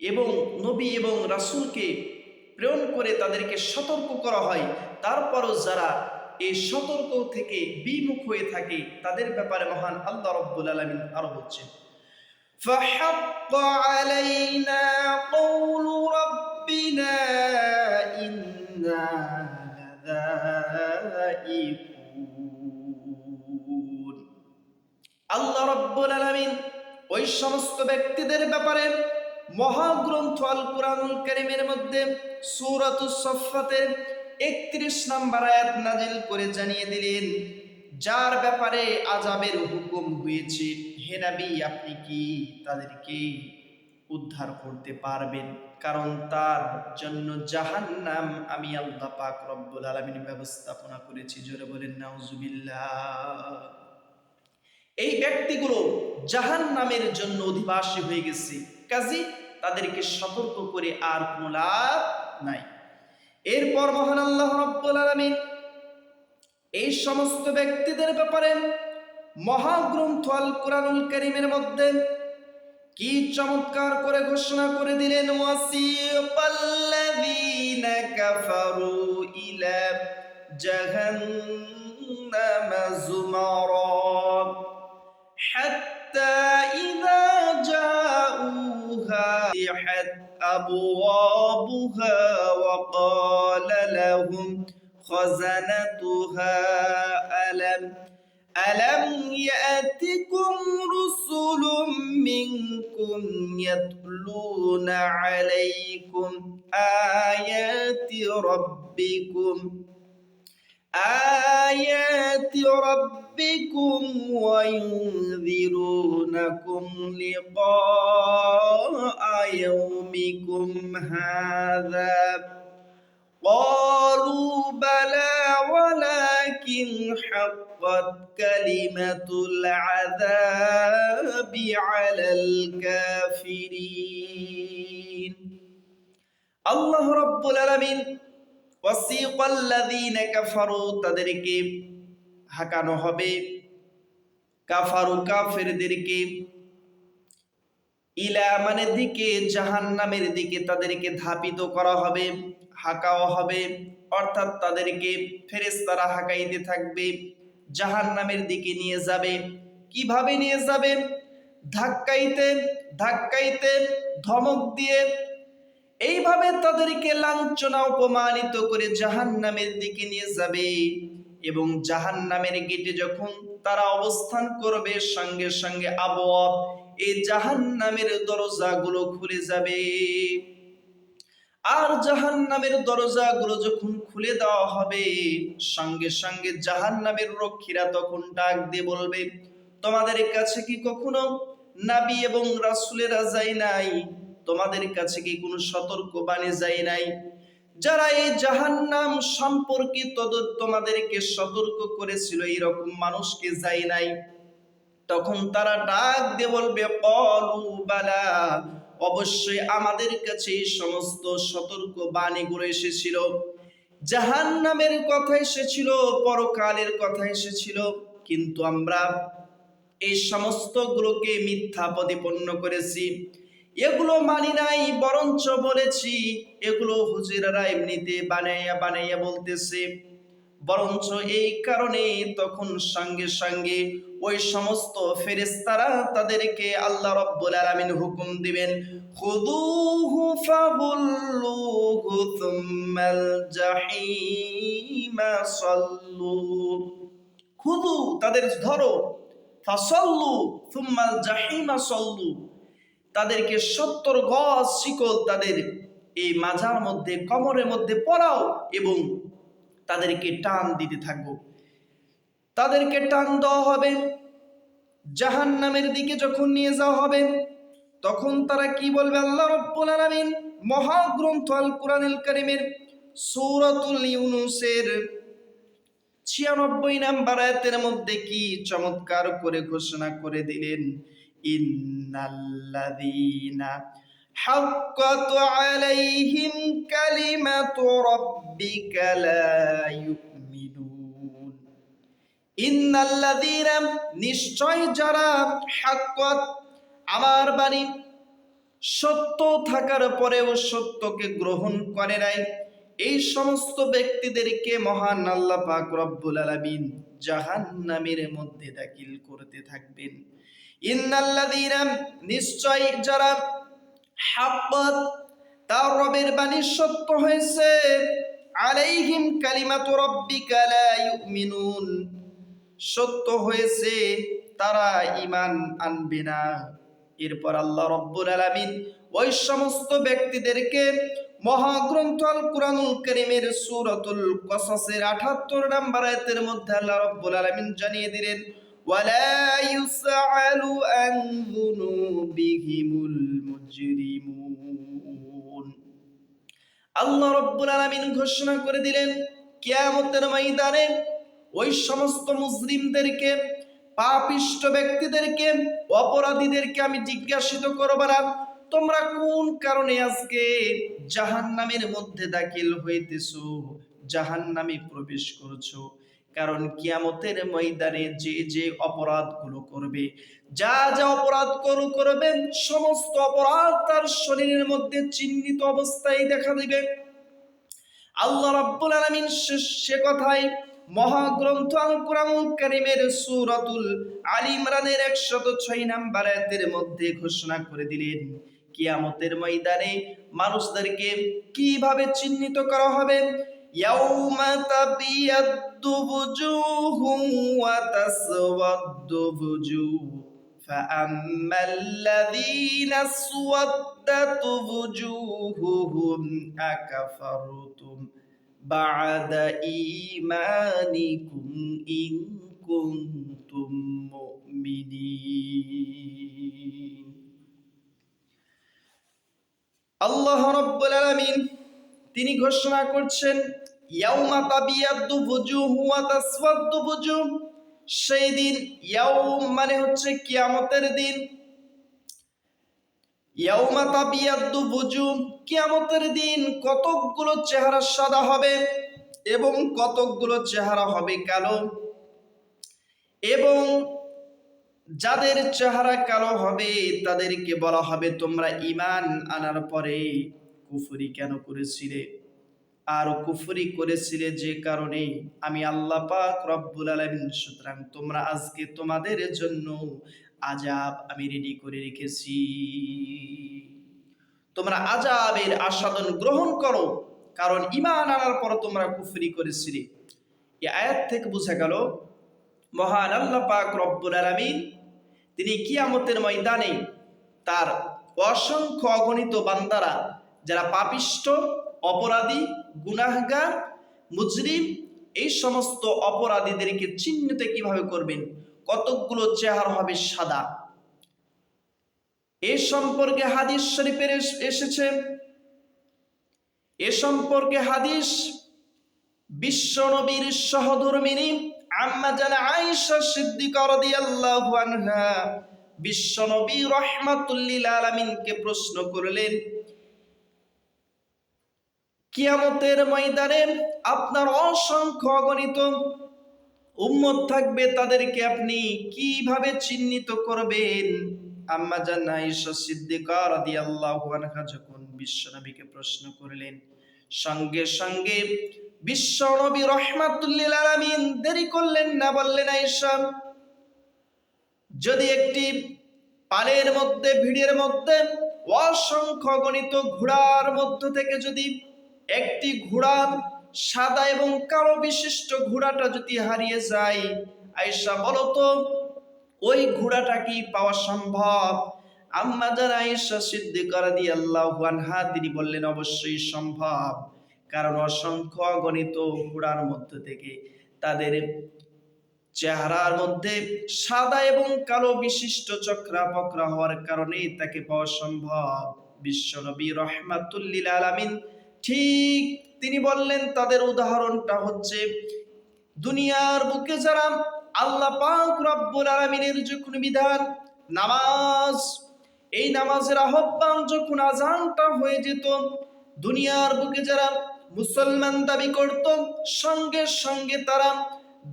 এবং নবী এবং রাসূলকে প্রেরণ করে তাদেরকে সতর্ক করা হয়, তারপরও যারা এই সতর্ক থেকে বিমুখ হয়ে থাকে তাদের ব্যাপারে মহান আল্লাহ রাব্বুল আলামিন আরো বলছেন, فحق علينا قول ربنا إنا لذائقون। আল্লাহ রাব্বুল আলামিন ওই সমস্ত ব্যক্তিদের ব্যাপারে মহাগ্রন্থ আল কুরআনুল কারীমের মধ্যে সূরাতুস সাফফাতের ৩১ নম্বর আয়াত নাযিল করে জানিয়ে দিলেন, যার ব্যাপারে আযাবের হুকুম হয়েছে, হে নবী আপনি কি তাদেরকে উদ্ধার করতে পারবেন? কারণ তার জন্য জাহান্নাম আমি আল্লাহ পাক রব্বুল আলামিন ব্যবস্থাপনা করেছি। জোরে বলেন নাউজুবিল্লাহ। এই ব্যক্তিগুলো জাহান্নামের জন্য অধিবাসী হয়ে গেছে, কাজী তাদেরকে সতর্ক করে আর কোনো লাভ নাই। এরপর মহান আল্লাহ রাব্বুল আলামিন এই সমস্ত ব্যক্তিদের ব্যাপারে মহাগ্রন্থ আল কুরআনুল কারীমের মধ্যে কি চমৎকার করে ঘোষণা করে দিলেন, ওয়াসিকাল্লাযীনা কাফারু ইলা জাহান্নামা যুমারা হাত্তা ইযা জাউহা ফutihat আবওয়াবুহা ওয়া ক্বালা লাহুম খাযানাতুহা ألم يأتكم رسل منكم يتلون عليكم آيات ربكم وينذرونكم لقاء يومكم هذا قالوا بلى ولكن حقت كلمة العذاب على الكافرين। আল্লাহ রাব্বুল আলামিন ওয়াসিকাল্লাযীনা কাফারু তাদেরকে হাঁকানো হবে, কাফারু কাফেরদেরকে, ইলা মানে দিকে, জাহান্নামের দিকে তাদেরকে ধাপিত করা হবে, হাঁকাও হবে, অর্থাৎ তাদেরকে ফেরেশতারা হাঁকাইতে থাকবে, জাহান্নামের দিকে নিয়ে যাবে। কিভাবে নিয়ে যাবে? ধাক্কাইতে ধাক্কাইতে, ধমক দিয়ে, এইভাবে তাদেরকে লাঞ্ছনা অপমানিত করে জাহান্নামের দিকে নিয়ে যাবে। এবং জাহান্নামের গেটে যখন তারা অবস্থান করবে, সঙ্গে সঙ্গে আবওয়াব, এই জাহান্নামের দরজাগুলো খুলে যাবে। আর জাহান্নামের দরজাগুলো যখন খুলে দেওয়া হবে, সঙ্গে সঙ্গে জাহান্নামের রক্ষীরা তখন ডাক দিয়ে বলবে, তোমাদের কাছে কি কখনো নবী এবং রাসূলেরা যায় নাই? তোমাদের কাছে কি কোনো সতর্কবাণী যায় নাই? যারা এই জাহান্নাম সম্পর্কে তোমাদেরকে সতর্ক করেছিল, এইরকম মানুষকে যায় নাই? তখন তারা ডাক দিয়ে বলবে, ক্বালু বালা, অবশ্যই আমাদের কাছে এই সমস্ত সতর্ক বাণীগুলো এসেছিল, জাহান্নামের কথা এসেছিল, পরকালের কথা এসেছিল, কিন্তু আমরা এই সমস্তগুলোকে মিথ্যা প্রতিপন্ন করেছি, এগুলো মানি নাই, বরঞ্চ বলেছি এগুলো হুজুরেরা এমনিতে বানাইয়া বানাইয়া বলতেছে। বরঞ্চ এই কারণে তখন সঙ্গে সঙ্গে ওই সমস্ত ফেরেশতারা তাদেরকে আল্লাহ রাব্বুল আলামিন হুকুম দিবেন, খুযুহু ফাগুল্লুহু সুম্মাল জাহিমা সাল্লু। খুযু তাদের ধরো, ফাসাল্লু সুম্মাল জাহিমা সাল্লু, তাদেরকে ৭০ গজ শিকল তাদের এই মাজার মধ্যে, কোমরের মধ্যে পরাও এবং তাদেরকে টান দিতে থাকবো। তাদেরকে টান দেওয়া হবে, জাহান্নামের দিকে যখন নিয়ে যাওয়া হবে, তখন তারা কি বলবে? আল্লাহ রাব্বুল আলামিন মহাগ্রন্থ আল কুরআনুল কারীমের সূরাতুল ইউনূসের ৯৬ নম্বর আয়াতের মধ্যে কি চমৎকার করে ঘোষণা করে দিলেন, ইন্নাল্লাযীনা হাক্কাত আলাইহিম কালিমাতু রাব্বিকা লা ইউমিনুন। ইন্নাল্লাযীনা, নিশ্চয় যারা, হাক্কাত আমার বাণী সত্য থাকার পরেও সত্যকে গ্রহণ করে নাই, এই সমস্ত ব্যক্তিদেরকে মহান আল্লাহ পাক রব্বুল আলামিন জাহান্নামের মধ্যে দাখিল করতে থাকবেন। ইন্নাল্লাযীনা, নিশ্চয় যারা হাক্কাত, তার রবের বাণী সত্য হয়েছে, আলাইহিম কালিমাতু রাব্বিকা লা ইউমিনুন, সত্য হয়েছে তারা ঈমান আনবে না। এরপর আল্লাহ রব্বুল আলামিন ওই সমস্ত ব্যক্তিদেরকে মহাগ্রন্থ আল কুরআনুল কারীমের সূরাতুল কসসের ৭৮ নম্বর আয়াতের মধ্যে আল্লাহ রব্বুল আলামিন জানিয়ে দিলেন, ওয়ালা ইউসআলু আন যুনুবিহিমুল মুজরিমুন। আল্লাহ রব্বুল আলামিন ঘোষণা করে দিলেন, কিয়ামতের ময়দানে ওই সমস্ত মুজরিমদেরকে, পাপিষ্ঠ ব্যক্তিদেরকে, অপরাধীদেরকে আমি জিজ্ঞাসিত করব না, তোমরা কোন কারণে আজকে জাহান্নামের মধ্যে দাখিল হইতেছো, জাহান্নামে প্রবেশ করছো। কারণ কিয়ামতের ময়দানে যে যে অপরাধগুলো করবে, যা যা অপরাধগুলো করবে, সমস্ত অপরাধ তার শরীরের মধ্যে চিহ্নিত অবস্থায় দেখা দিবে। আল্লাহ রাব্বুল আলামিন সে কথাই মহাগ্রন্থ আল কুরআনুল কারীমের সূরাতুল আলী ইমরানের ১০৬ নম্বর আয়াতের মধ্যে ঘোষণা করে দিলেন, কিয়ামতের ময়দানে মানুষদেরকে কিভাবে চিহ্নিত করা হবে। ইয়াউমা তাবিয়াদ্দু বুজুহুম ওয়া তাসওয়াদ্দু বুজুহ, ফাআম্মাল্লাযীনা আসওয়াদ্দাত বুজুহুহুম আকাফারতুম বা'দা ঈমানিকুম ইন কুনতুম মুমিনিন। আল্লাহ রাব্বুল আলামিন তিনি ঘোষণা করছেন, ইয়াউমা তাবিয়াদ্দু বুজুহু ওয়া তাসওয়াদ্দু বুজুহ, সেই দিন, ইয়াউম মানে হচ্ছে কিয়ামতের দিন, ইয়াউমা তাবিয়াদ্দু বুজুহ, কিয়ামতের দিন কতকগুলো চেহারা সাদা হবে এবং কতকগুলো চেহারা হবে কালো। এবং যাদের চেহারা কালো হবে তাদেরকে বলা হবে, তোমরা ঈমান আনার পরে কুফরি কেন করেছিলে? আর কুফরি করেছিলে যে কারণে আমি আল্লাহ পাক রব্বুল আলামিন, সুতরাং তোমরা আজকে তোমাদের জন্য আযাব আমি রেডি করে রেখেছি, তোমরা আযাবের আস্বাদন গ্রহণ করো, কারণ ঈমান আনার পর তোমরা কুফরি করেছিলে। এই আয়াত থেকে বোঝা গেল মহান আল্লাহ পাক রব্বুল আলামিন তিনি কিয়ামতের ময়দানে তার অসংখ্য অগণিত বান্দারা, যারা পাপিষ্ঠ, অপরাধী, গুনাহগার, মুজরিম, এই সমস্ত অপরাধীদেরকে চিহ্নিত কিভাবে করবেন, কতকগুলো চেহারা হবে সাদা। এ সম্পর্কে হাদিস শরীফে এসেছে, এ সম্পর্কে হাদিস বিশ্ব নবীর সহধর্মিনী আম্মা জান আয়েশা সিদ্দিকা রাদিয়াল্লাহু আনহা বিশ্ব নবী রাহমাতুল লিল আলামিনকে প্রশ্ন করলেন, কিয়ামতের ময়দানে আপনার অসংখ্য অগণিত উম্মত থাকবে, তাদেরকে আপনি কিভাবে চিহ্নিত করবেন? আম্মা জান আয়েশা সিদ্দিকা রাদিয়াল্লাহু আনহা যখন বিশ্বনবীকে প্রশ্ন করলেন, সঙ্গে সঙ্গে বিশ্বনবী রাহমাতুল লিল আলামিন দেরি করলেন না, বললেন, আয়েশা, যদি একটি পালের মধ্যে, ভিড়ের মধ্যে অসংখ্য গণিত ঘোড়ার মধ্য থেকে যদি একটি ঘোড়া, সাদা এবং কালো বিশিষ্ট ঘোড়াটা যদি হারিয়ে যায়, আয়েশা বলো তো ওই ঘোড়াটা কি পাওয়া সম্ভব? আম্মা জান আয়েশা সিদ্দিকা রাদিয়াল্লাহু আনহা তিনি বললেন, অবশ্যই সম্ভব, কারণ অসংখ্য গণিত ঘোড়ার মধ্য থেকে তাদের চেহারার মধ্যে সাদা এবং কালো বিশিষ্ট চক্রা পকরা হওয়ার কারণে তাকে পাওয়া সম্ভব। বিশ্বনবী রাহমাতুল লিল আলামিন ঠিক তিনি বললেন, তাদের উদাহরণটা হচ্ছে দুনিয়ার বুকে যারা আল্লাহ পাক রব্বুল আলামিনের যখন বিধান নামাজ, এই নামাজের আহ্বান যখন আযানটা হয়ে যেত, দুনিয়ার বুকে যারা মুসলমান দাবি করত, সঙ্গে সঙ্গে তারা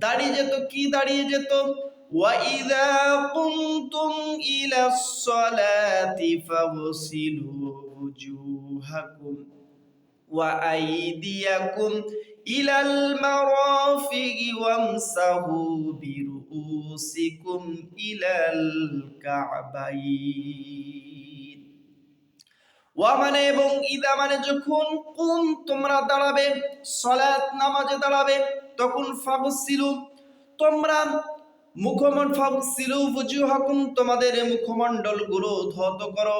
দাঁড়িয়ে যেত। কি দাঁড়িয়ে যেত? وَإِذَا قُمْتُمْ إِلَى الصَّلَاةِ فَاغْسِلُوا وُجُوهَكُمْ وَأَيْدِيَكُمْ إِلَى الْمَرَافِقِ وَامْسَحُوا بِرُءُوسِكُمْ إِلَى الْكَعْبَيْنِ। ওয়া মানে এবং ইদা মানে যখন, কুম তোমরা দাঁড়াবে, সালাত নামাজে দাঁড়াবে, তখন ফাগসিলু তোমরা ফাগসিলু ওয়াজুহাকুম তোমাদের মুখমণ্ডলগুলো ধৌত করো,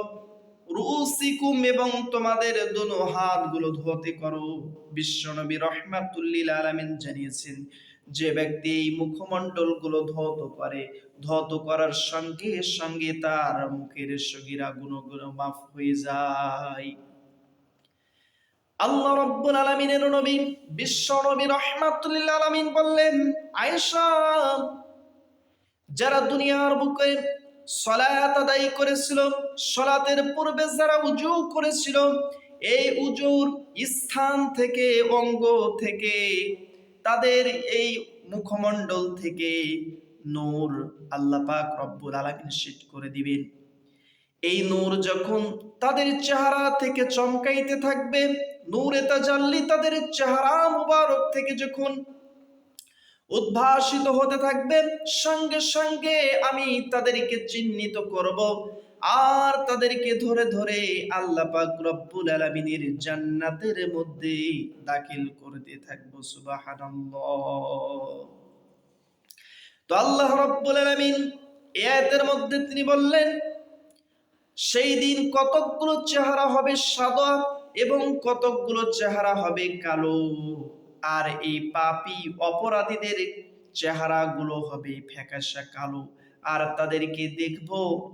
রুউসিকুম এবং তোমাদের দোনো হাতগুলো ধৌত করো। বিশ্বনবী রাহমাতুল লিল আলামিন জানিয়েছেন, যে ব্যক্তি এই মুখমণ্ডলগুলো ধৌত করে, ধৌত করার সঙ্গে সঙ্গে তার মুখের সগীরা গুনাহগুলো মাফ হয়ে যায়। আল্লাহ রাব্বুল আলামিনের নবী বিশ্বনবী রাহমাতুল লিল আলামিন বললেন, আয়েশা, যারা দুনিয়ার বুকে সালাত আদায় করেছিল, সালাতের পূর্বে যারা উযু করেছিল, এই উযুর স্থান থেকে, অঙ্গ থেকে, তাদের এই মুখমণ্ডল থেকে নূর আল্লাহ পাক রব্বুল আলামিন শীত করে দিবেন। এই নূর যখন তাদের চেহারা থেকে চমকাইতে থাকবে, নূরে তাজাল্লি তাদের চেহারা মুবারক থেকে যখন উদ্ভাসিত হতে থাকবে, সঙ্গে সঙ্গে আমি তাদেরকে চিহ্নিত করব আর তাদেরকে ধরে ধরে আল্লাহ পাক রব্বুল আলামিনের জান্নাতের মধ্যে দাখিল করতে থাকব। সুবহানাল্লাহ। তো আল্লাহ রব্বুল আলামিন এই আয়াতের মধ্যে তিনি বললেন, সেই দিন কতকগুলো চেহারা হবে সাদা এবং কতকগুলো চেহারা হবে কালো, আর এই পাপী অপরাধীদের চেহারাগুলো হবে ফ্যাকাশে কালো, আর তাদেরকে দেখব,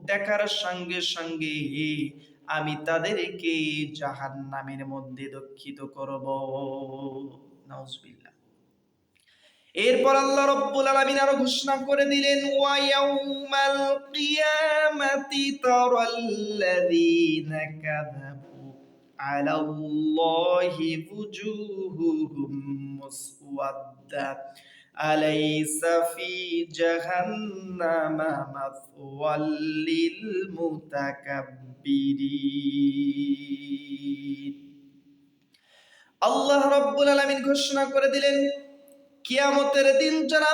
দেখার সঙ্গে সঙ্গে আমি তাদেরকে জাহান্নামের মধ্যে দগ্ধ করব। নাউজুবিল্লাহ। এরপর আল্লাহ রাব্বুল আলামিন আরো ঘোষণা করে দিলেন, ওয়া ইয়াউমাল কিয়ামাতি তারাল্লাযীনা কাযাবু আলাল্লাহি ওয়ুজুহুহুম মুসওয়াদ্দা আলাইসা ফি জাহান্নামা মাথওয়াল লিল মুতাকাব্বিরিন। আল্লাহ রাব্বুল আলামিন ঘোষণা করে দিলেন, কিয়ামতের দিন যারা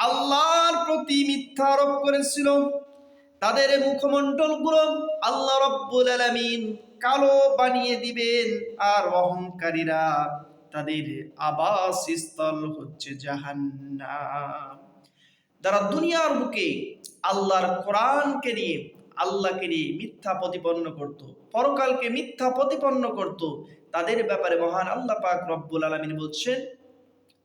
আল্লাহর প্রতি মিথ্যা আরোপ করেছিল, তাদের মুখমণ্ডলগুলো আল্লাহ রাব্বুল আলামিন কালো বানিয়ে দিবেন, আর অহংকারীরা তাদের আবাসস্থল হচ্ছে জাহান্নাম। যারা দুনিয়ার বুকে আল্লাহর কোরআনকে নিয়ে, আল্লাহকে নিয়ে মিথ্যা প্রতিপন্ন করত, পরকালকে মিথ্যা প্রতিপন্ন করত, তাদের ব্যাপারে মহান আল্লাহ পাক রব্বুল আলামিন বলছেন,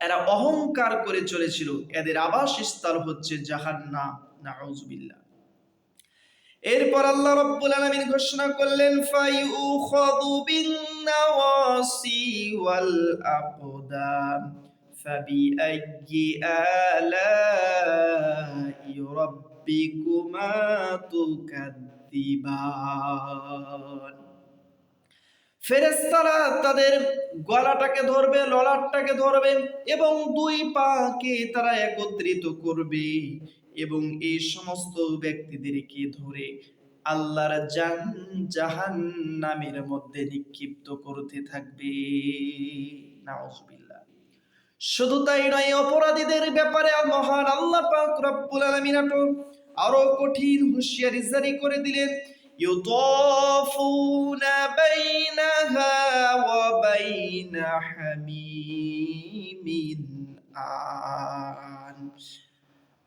এরা অহংকার করে চলেছিল, এদের আবাসস্থল হচ্ছে জাহান্নাম। নাউজুবিল্লাহ। এরপর আল্লাহ রাব্বুল আলামিন ঘোষণা করলেন, ফায়ুখাযু বিন-নাওয়াসি ওয়াল আকদাম ফাবিআইয়ি আলাই রাব্বিকুমা তুকাদ্দিবান। ফেরেশতারা তাদের গলাটাকে ধরবে, ললাটটাকে ধরবে এবং দুই পাকে তারা একত্রিত করবে এবং এই সমস্ত ব্যক্তিদেরকে ধরে আল্লাহর জাহান্নামের মধ্যে নিক্ষিপ্ত করতে থাকবে। নাউজুবিল্লাহ। শুধু তাই নয়, অপরাধীদের ব্যাপারে মহান আল্লাহ পাক রব্বুল আলামিন আরো কঠিন হুঁশিয়ারি জারি করে দিলেন, ইউতাফুনা বাইনাহা ওয়া বাইনা হামিমিন আন।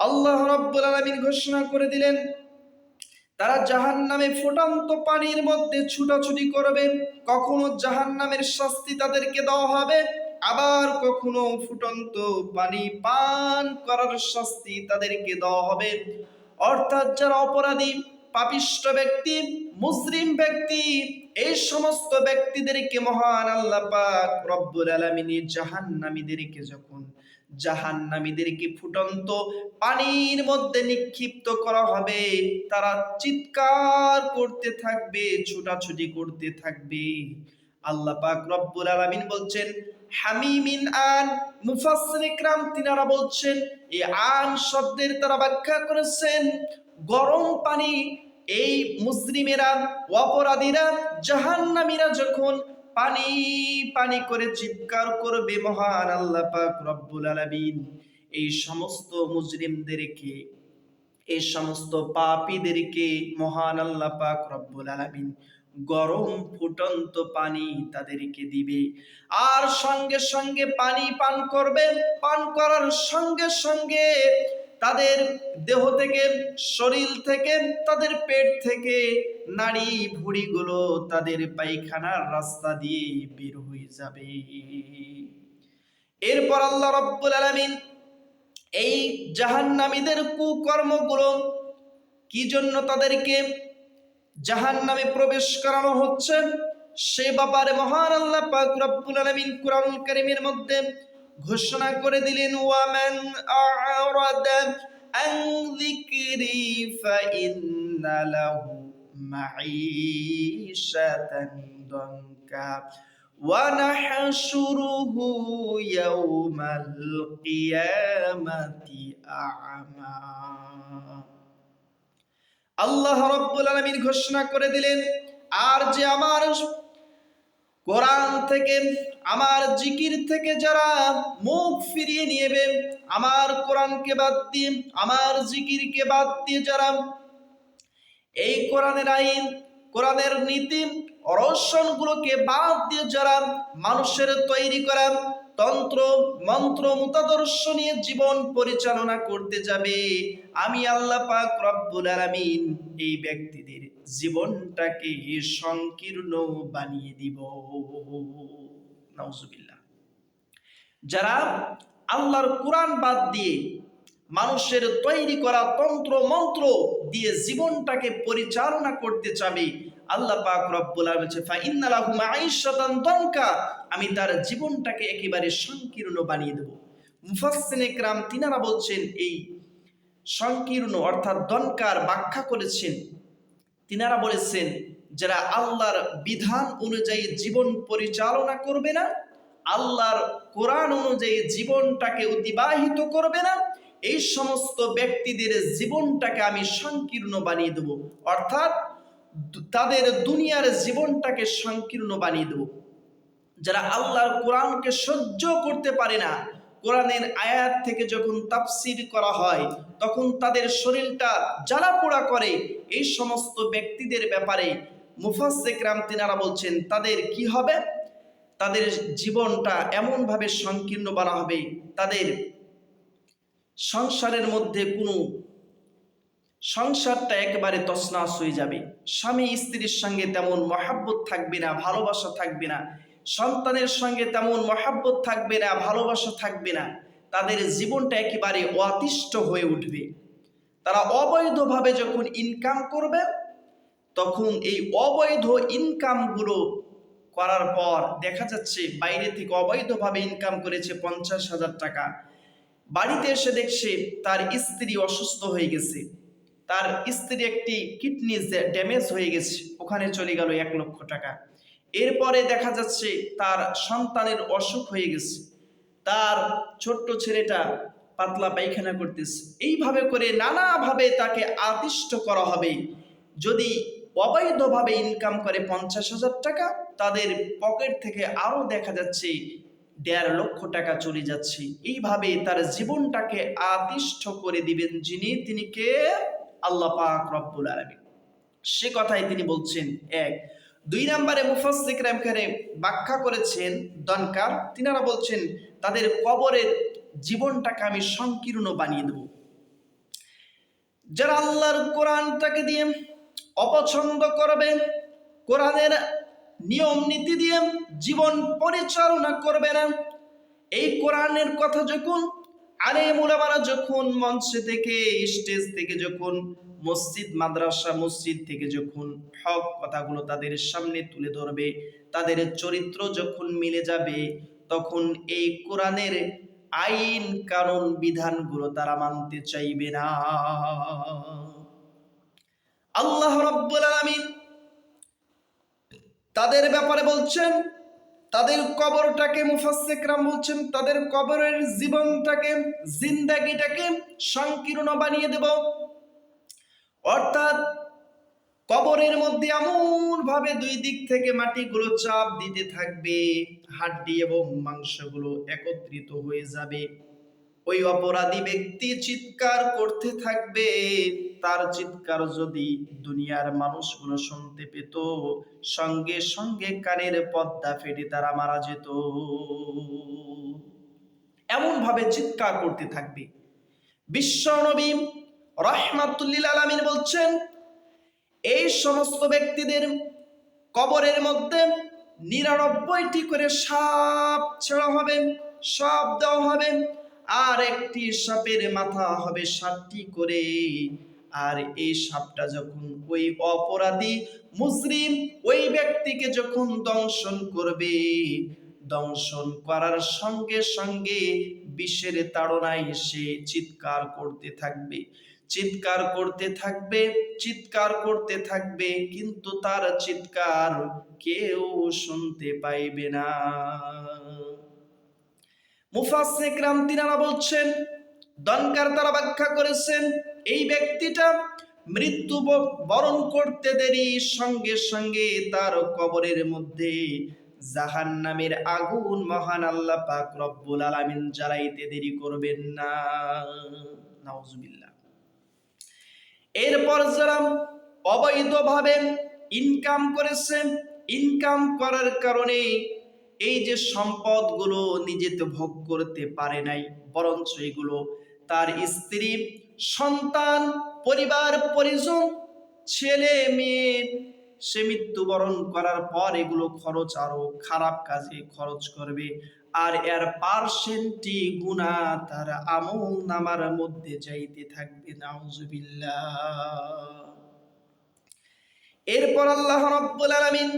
আল্লাহ রাব্বুল আলামিন ঘোষণা করে দিলেন, তারা জাহান্নামে ফুটন্ত পানির মধ্যে ছুটাছুটি করবে। কখনো জাহান্নামের শাস্তি তাদেরকে দেওয়া হবে, আবার কখনো ফুটন্ত পানি পান করার শাস্তি তাদেরকে দেওয়া হবে। অর্থাৎ যারা অপরাধী, পাপিষ্ঠ ব্যক্তি, মুজরিম ব্যক্তি, এই সমস্ত ব্যক্তিদেরকে মহান আল্লাহ পাক রব্বুল আলামিন জাহান্নামীদেরকে ফুটন্ত পানির মধ্যে নিক্ষিপ্ত করা হবে। তারা চিৎকার করতে থাকবে, ছোটাছুটি করতে থাকবে। আল্লাহ পাক রব্বুল আলামিন বলছেন, হামিমিন আন। মুফাসসির ইকরাম তিনারা বলছেন এই আন শব্দের তারা ব্যাখ্যা করেছেন গরম পানি। এই মুজরিমেরা, অপরাধীরা, জাহান্নামীরা যখন পানি পানি করে চিৎকার করবে, মহান আল্লাহ পাক রব্বুল আলামিন এই সমস্ত মুজরিমদেরকে, এই সমস্ত পাপীদেরকে মহান আল্লাহ পাক রব্বুল আলামিন গরম ফুটন্ত পানি তাদেরকে দিবে। আর সঙ্গে সঙ্গে পানি পান করবে। পান করার সঙ্গে সঙ্গে তাদের দেহ থেকে, শরীর থেকে, তাদের পেট থেকে নাড়ি ভুঁড়িগুলো তাদের পায়খানার রাস্তা দিয়ে বের হয়ে যাবে। এরপর আল্লাহ রাব্বুল আলামিন এই জাহান্নামীদের কুকর্মগুলো কি জন্য তাদেরকে জাহান্নামে প্রবেশ করানো হচ্ছে সে ব্যাপারে মহান আল্লাহ পাক রব্বুল আলামিন কুরআনুল কারীমের মধ্যে ঘোষণা করে দিলেন, ওয়ামান আ'রাদা আন যিকরি ফাইন্না লাহু মাঈশাতান দানকা ওয়া নাহশুরুহু ইয়াওমাল কিয়ামাতি আ'মা। আল্লাহ রাব্বুল আলামিন ঘোষণা করে দিলেন, আর যে আমার কোরআন থেকে, আমার জিকির থেকে যারা মুখ ফিরিয়ে নিয়েবে, আমার কোরআনকে বাদ দিয়ে, আমার জিকিরকে বাদ দিয়ে যারা এই কোরআনের আইন, কোরআনের নীতি, রসনগুলোকে বাদ দিয়ে যারা মানুষের তৈরি করা তন্ত্র মন্ত্র মতাদর্শ নিয়ে জীবন পরিচালনা করতে যাবে, আমি আল্লাহ পাক রব্বুল আলামিন এই ব্যক্তিদের জীবনটাকে সংকীর্ণ বানিয়ে দিব। নাউজুবিল্লাহ। যারা আল্লাহর কোরআন বাদ দিয়ে মানুষের তৈরি করা তন্ত্র মন্ত্র দিয়ে জীবনটাকে পরিচালনা করতে চাবে, আল্লাহ পাক রব্বুল আলামিন বলেছে ফাইন্না লাহু মাঈশাতান দানকা, আমি তার জীবনটাকে একেবারে সংকীর্ণ বানিয়ে দেব। মুফাসসিরিনে ইকরাম তিনারা বলছেন এই সংকীর্ণ অর্থাৎ দনকার ব্যাখ্যা করেছেন, তিনারা বলেছেন যারা আল্লাহর বিধান অনুযায়ী জীবন পরিচালনা করবে না, আল্লাহর কোরআন অনুযায়ী জীবনটাকে অতিবাহিত করবে না, এই সমস্ত ব্যক্তিদের জীবনটাকে আমি সংকীর্ণ বানিয়ে দেব, অর্থাৎ তাদের দুনিয়ার জীবনটাকে সংকীর্ণ বানিয়ে দেব। যারা আল্লাহর কোরআনকে সহ্য করতে পারে না, কোরআনের আয়াত থেকে যখন তাফসীর করা হয় তখন তাদের শরীরটা জ্বালা পোড়া করে, এই সমস্ত ব্যক্তিদের ব্যাপারে মুফাসসির ইকরাম তিনারা বলছেন তাদের কি হবে, তাদের জীবনটা এমনভাবে সংকীর্ণ বানা হবে, তাদের সংসারের মধ্যে কোনো সংসারটা একেবারে তছনছ হয়ে যাবে। স্বামী স্ত্রীর সঙ্গে তেমন মহাব্বত থাকবে না, ভালোবাসা থাকবে না, সন্তানের সঙ্গে তেমন মহাব্বত থাকবে না, ভালোবাসা থাকবে না, তাদের জীবনটা একেবারে অতিষ্ঠ হয়ে উঠবে। তারা অবৈধভাবে যখন ইনকাম করবে, তখন এই অবৈধ ইনকামগুলো করার পর দেখা যাচ্ছে বাইরে থেকে অবৈধভাবে ইনকাম করেছে 50,000 টাকা, বাড়িতে এসে দেখছে তার স্ত্রী অসুস্থ হয়ে গেছে, তার স্ত্রী একটি কিডনি ড্যামেজ হয়ে গেছে, ওখানে চলে গেল 1 লক্ষ টাকা। এরপরে দেখা যাচ্ছে তার সন্তানের অসুখ হয়ে গেছে, তার ছোট্ট ছেলেটা পাতলা পায়খানা করতেছে, এইভাবে করে নানাভাবে তাকে আদিষ্ট করা হবে। যদি অবৈধভাবে ইনকাম করে 50,000 টাকা, তাদের পকেট থেকে আরো দেখা যাচ্ছে 1.5 লক্ষ টাকা চলে যাচ্ছে। এইভাবে তার জীবনটাকে আতিষ্ঠ করে দিবেন যিনি, তিনি কে? আল্লাহ পাক রব্বুল আলামিন। সে কথাই তিনি বলছেন। 1 2 নম্বরে মুফাসসির ইকরাম এখানে ব্যাখ্যা করেছেন দনকার, তিনারা বলছেন তাদের কবরের জীবনটাকে আমি সংকীর্ণ বানিয়ে দেব। যারা আল্লাহর কোরআনটাকে দিয়ে অপছন্দ করবে, কোরআনের নিয়ম নীতি দিয়ে জীবন পরিচালনা করবে না, এই কোরআনের কথা যখন আলেম উলামারা যখন মঞ্চে থেকে, স্টেজ থেকে যখন, মসজিদ মাদ্রাসা মসজিদ থেকে যখন হক কথাগুলো তাদের সামনে তুলে ধরবে, তাদের চরিত্র যখন মিলে যাবে, তখন এই কোরআনের আইন কানুন বিধানগুলো তারা মানতে চাইবে না। আল্লাহ রাব্বুল আলামিন তাদের ব্যাপারে বলছেন তাদের কবরটাকে মুফাসসিররা বলছেন তাদের কবরের জীবনটাকে জিন্দেগিটাকে সংকীর্ণ বানিয়ে দেব। অর্থাৎ কবরের মধ্যে এমন ভাবে দুই দিক থেকে মাটিগুলো চাপ দিতে থাকবে, হাড্ডি এবং মাংসগুলো একত্রিত হয়ে যাবে। ওই অপরাধী ব্যক্তি চিৎকার করতে থাকবে, তার চিৎকার যদি দুনিয়ার মানুষগুলো শুনতে পেত, সঙ্গে সঙ্গে কানের পর্দা ফেটে তারা মারা যেত। এমন ভাবে চিৎকার করতে থাকবে। বিশ্ব নবী রাহমাতুল লিল আলামিন বলছেন, এই সমস্ত ব্যক্তিদের কবরের মধ্যে ৯৯টি করে সাপ ছেড়া হবে, সাপ দেওয়া হবে, আর একটি সাপের মাথা হবে ৭টি করে। আর এই সাপটা যখন ওই অপরাধী মুজরিম ওই ব্যক্তিকে যখন দংশন করবে, দংশন করার সঙ্গে সঙ্গে বিষের তাড়নায় সে চিৎকার করতে থাকবে, চিৎকার করতে থাকবে, চিৎকার করতে থাকবে, কিন্তু তার চিৎকার কেউ শুনতে পাইবে না। মুফাসসিররা তিনারা বলছেন, দনকার তারা ব্যাখ্যা করেছেন, এই ব্যক্তিটা মৃত্যু বরণ করতে দেরি সঙ্গে সঙ্গে তার কবরের মধ্যে জাহান্নামের আগুন মহান আল্লাহ পাক রব্বুল আলামিন জ্বালাইতে দেরি করবেন না। নাউজুবিল্লাহ। এরপর যারা অবৈধভাবে ইনকাম করেছে, ইনকাম করার কারণে এই যে সম্পদগুলো নিজে তো ভোগ করতে পারে নাই, বরঞ্চ এগুলো তার স্ত্রী, সন্তান, পরিবার পরিজন, ছেলে মেয়ে, সে মৃত্যুবরণ করার পর এগুলো খরচ আরো খারাপ কাজে খরচ করবে, আর এর পার্সেন্টই গুনাহ তার আমল নামার মধ্যে যাইতে থাকবে। নাউজুবিল্লাহ। এরপর আল্লাহ রাব্বুল আলামিন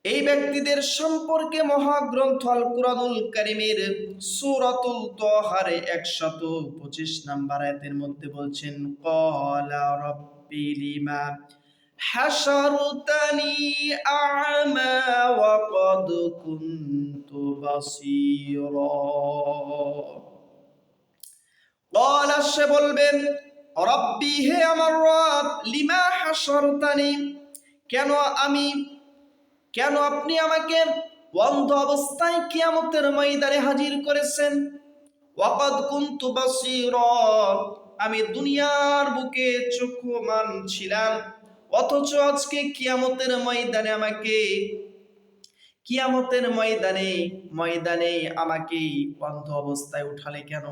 এই ব্যক্তিদের সম্পর্কে মহাগ্রন্থ আল কুরআনুল কারীমের সূরাতুল তাহার ১২৫ নম্বর আয়াতের মধ্যে বলছেন, ক্বালা রাব্বি লিমা হাশারতানি আ'মা ওয়া ক্বাদ কুনতু বাসীরা। ক্বালা, সে বলবেন, রব্বি, হে আমার রব, লিমা হাশারতানি, কেন আপনি আমাকে অন্ধ অবস্থায় কিয়ামতের ময়দানে হাজির করেছেন। ওয়াকাদ কুনতু বাসীরা, আমি দুনিয়ার বুকে চক্ষুমান ছিলাম, অথচ আজকে কিয়ামতের ময়দানে আমাকে অন্ধ অবস্থায় উঠালে কেন?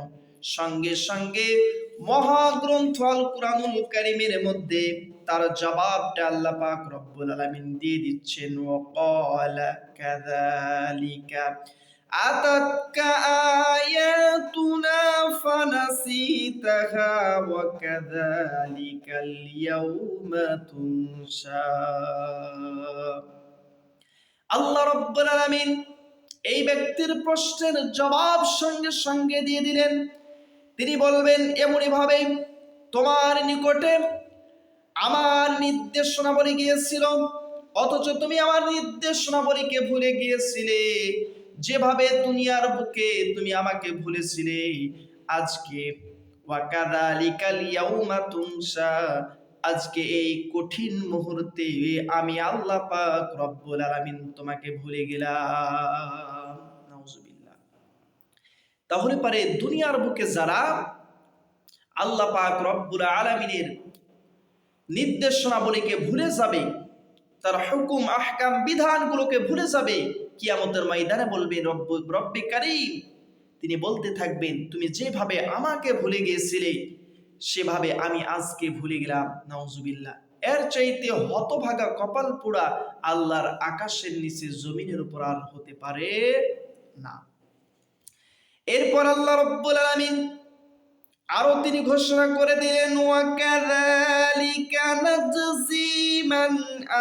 সঙ্গে সঙ্গে মহাগ্রন্থ আল কুরআনুল কারীমের মধ্যে তার জবাবটা আল্লাহ পাক রব্বুল আলামিন দিয়ে দিচ্ছেন, ওয়াকালা কাযালিকা আতাতকা আয়াতুনা ফানাসিতাহা ওয়া কাযালিকাল ইয়াউমা তুনসা। আল্লাহ রাব্বুল আলামিন এই ব্যক্তির প্রশ্নের জবাব সঙ্গে সঙ্গে দিয়ে দিলেন। তিনি বলবেন, এমনই ভাবে তোমার নিকটে আমার নির্দেশনাবলী গিয়েছিল, অথচ তুমি আমার নির্দেশনাবলীকে ভুলে গিয়েছিলে। যেভাবে দুনিয়ার বুকে তুমি আমাকে ভুলেছিলে, আজকে ওয়াকাযালিকাল ইয়াউমা তুনসা, আজকে এই কঠিন মুহূর্তে আমি আল্লাহ পাক রব্বুল আলামিন তোমাকে ভুলে গেলাম। নাউজুবিল্লাহ। তাহলে পারে দুনিয়ার বুকে যারা আল্লাহ পাক রব্বুল আলামিনের নির্দেশনাবলীকে ভুলে যাবে, তার হুকুম আহকাম বিধানগুলোকে ভুলে যাবে, কিয়ামতের ময়দানে বলবেন, রব্বে কারীম, তিনি বলতে থাকবেন, তুমি যেভাবে আমাকে ভুলে গিয়েছিলে সেভাবে আমি আজকে ভুলে গেলাম। নাউজুবিল্লাহ। এর চাইতে হতভাগা কপাল পোড়া আল্লাহর আকাশের নিচে জমিনের উপর আর হতে পারে না। এরপর আল্লাহ রাব্বুল আলামিন আরো তিনি ঘোষণা করে দিলেন, ওয়াকাযালিকা নাজজি মান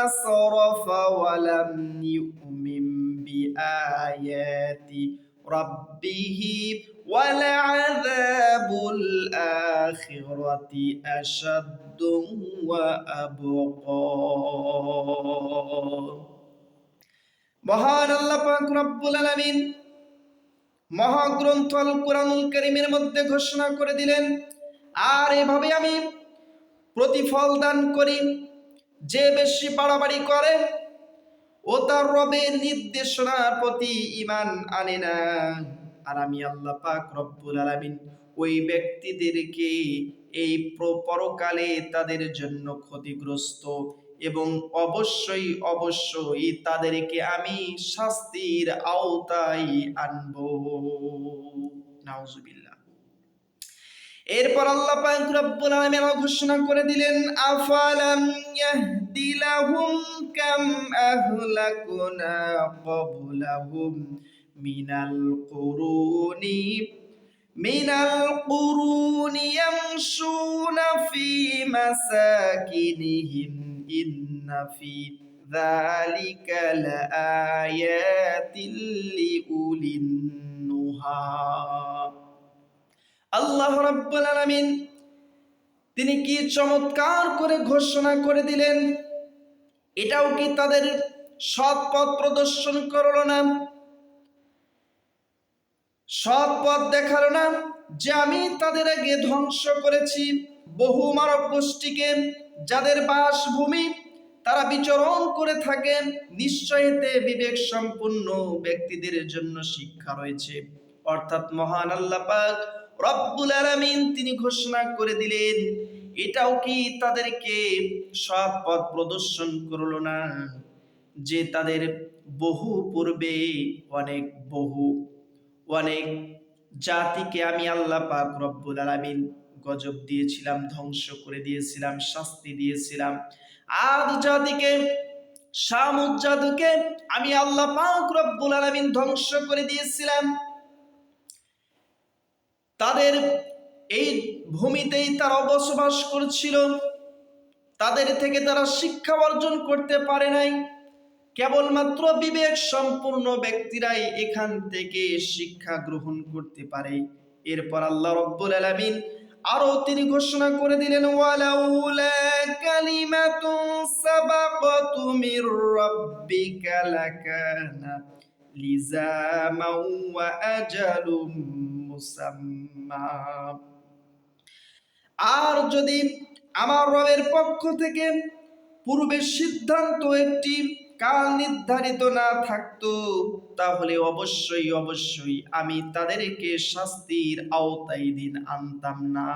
আসরাফা ওয়া লাম ইউমিন বিআয়াতি রাব্বিহি ওয়া লা'যাবুল আখিরাতি আশাদ্দু ওয়া আবকা। মহান আল্লাহ পাক রব্বুল আলামিন মহাগ্রন্থ আল কোরআনুল কারীমের মধ্যে ঘোষণা করে দিলেন, আর এভাবে আমি প্রতিফল দান করি, যে বেশি বাড়াবাড়ি করে ও তার রবের নির্দেশনার প্রতি ঈমান আনে না, আর আমি আল্লাহ পাক রব্বুল আলামিন ওই ব্যক্তিদেরকে এই পরকালে তাদের জন্য ক্ষতিগ্রস্ত এবং অবশ্যই অবশ্যই তাদেরকে আমি শাস্তির আওতায় আনবো। নাউজুবিল্লাহ। এরপর আল্লাহ পাক রব্বুল আলামিন ঘোষণা করে দিলেন, আফালাম ইয়াহদি লাহুম কাম আহলাকুনা ক্বাবলাহুম মিনাল কুরুনি ইয়ামশুনা ফি মাসাকিনিহিম ইন্না ফি যালিকা লাআয়াতিল লিউলিন নুহা। আল্লাহ রাব্বুল আলামিন তিনি কি চমৎকার করে ঘোষণা করে দিলেন, এটাও কি তাদের সৎ পথ প্রদর্শন করলো না, সৎ পথ দেখালো না, যে আমি তাদের আগে ধ্বংস করেছি বহু মানব গোষ্ঠীকে, যাদের বাসভূমি তারা বিচরণ করে থাকে, নিশ্চয় এতে বিবেক সম্পন্ন ব্যক্তিদের জন্য শিক্ষা রয়েছে। অর্থাৎ মহান আল্লাহ পাক রব্বুল আলামিন তিনি ঘোষণা করে দিলেন, এটাও কি তাদেরকে সৎ পথ প্রদর্শন করলো না, যে তাদের বহু পূর্বে অনেক জাতিকে আমি আল্লাহ পাক রব্বুল আলামিন গজব দিয়েছিলাম, ধ্বংস করে দিয়েছিলাম, শাস্তি দিয়েছিলাম। আদ জাতিকে, শামুদ জাতিকে আমি আল্লাহ পাক রব্বুল আলামিন ধ্বংস করে দিয়েছিলাম। তাদের এই ভূমিতেই তারা বসবাস করছিল, তাদের থেকে তারা শিক্ষা অর্জন করতে পারে নাই। কেবলমাত্র বিবেক সম্পূর্ণ ব্যক্তিরাই এখান থেকে শিক্ষা গ্রহণ করতে পারে। এরপর আল্লাহ রব্বুল আলামিন আরো তিনি ঘোষণা করে দিলেন, ওয়ালাউলা কালিমাতুন সাবাকাতু মির রাব্বিকা লাকানা লিজামাও ওয়া আজালুম মুসাম্মা। আর যদি আমার রবের পক্ষ থেকে পূর্বে সিদ্ধান্ত একটি কাল নির্ধারিত না থাকতো, তাহলে অবশ্যই অবশ্যই আমি তাদেরকে শাস্তির আওতায় দিন আনতাম না।